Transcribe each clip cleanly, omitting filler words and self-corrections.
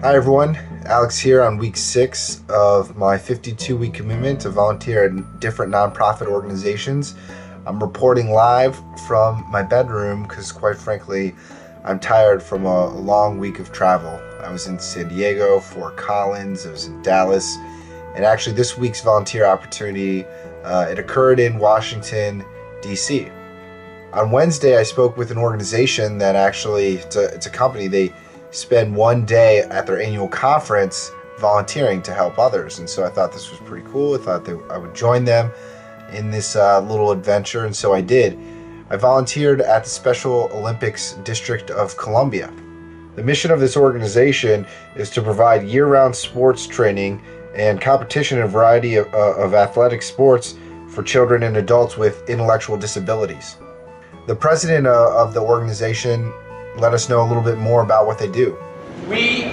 Hi everyone, Alex here on week 6 of my 52-week commitment to volunteer at different nonprofit organizations. I'm reporting live from my bedroom because quite frankly I'm tired from a long week of travel. I was in San Diego, Fort Collins, I was in Dallas, and actually this week's volunteer opportunity, it occurred in Washington, D.C. On Wednesday I spoke with an organization that actually, it's a company, they spend one day at their annual conference volunteering to help others, and so I thought this was pretty cool. I thought that I would join them in this little adventure, and so I did. I volunteered at the Special Olympics District of Columbia. The mission of this organization is to provide year-round sports training and competition in a variety of athletic sports for children and adults with intellectual disabilities. The president of the organization let us know a little bit more about what they do. We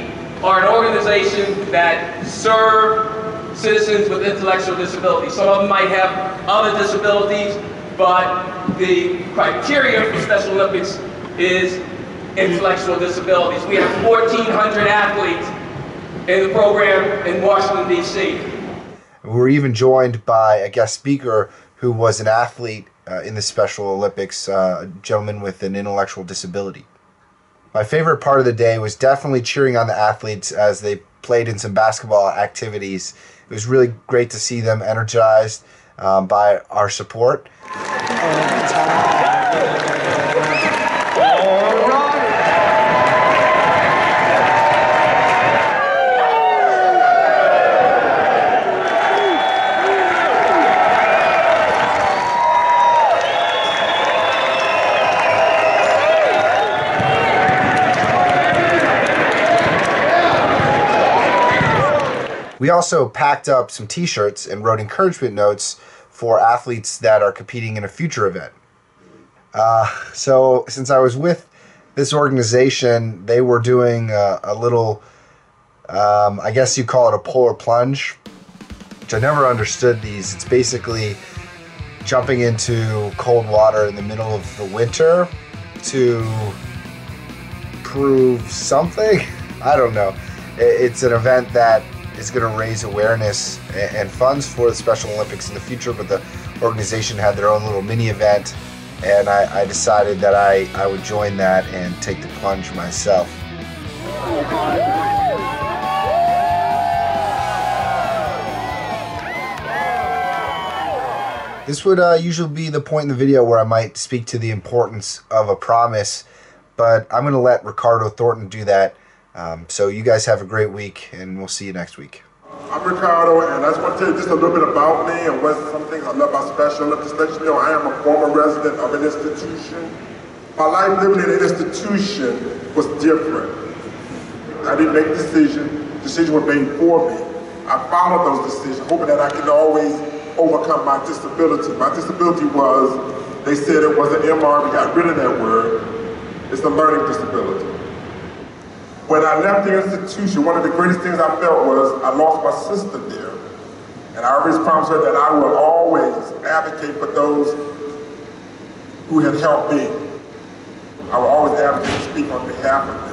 are an organization that serve citizens with intellectual disabilities. Some of them might have other disabilities, but the criteria for Special Olympics is intellectual disabilities. We have 1,400 athletes in the program in Washington, D.C. We were even joined by a guest speaker who was an athlete in the Special Olympics, a gentleman with an intellectual disability. My favorite part of the day was definitely cheering on the athletes as they played in some basketball activities. It was really great to see them energized by our support. We also packed up some t-shirts and wrote encouragement notes for athletes that are competing in a future event. So since I was with this organization, they were doing a little, I guess you call it a polar plunge, which I never understood these. It's basically jumping into cold water in the middle of the winter to prove something. I don't know. It's an event that is going to raise awareness and funds for the Special Olympics in the future, but the organization had their own little mini event, and I decided that I would join that and take the plunge myself. This would usually be the point in the video where I might speak to the importance of a promise, but I'm going to let Ricardo Thornton do that. So you guys have a great week, and we'll see you next week. I'm Ricardo, and I just want to tell you just a little bit about me and what some things I love about Special Olympics. Let you know I am a former resident of an institution. My life living in an institution was different. I didn't make decisions were made for me. I followed those decisions, hoping that I could always overcome my disability. My disability was, they said it was an MR, we got rid of that word. It's a learning disability. When I left the institution, one of the greatest things I felt was I lost my sister there. And I always promised her that I would always advocate for those who had helped me. I would always advocate and speak on behalf of them.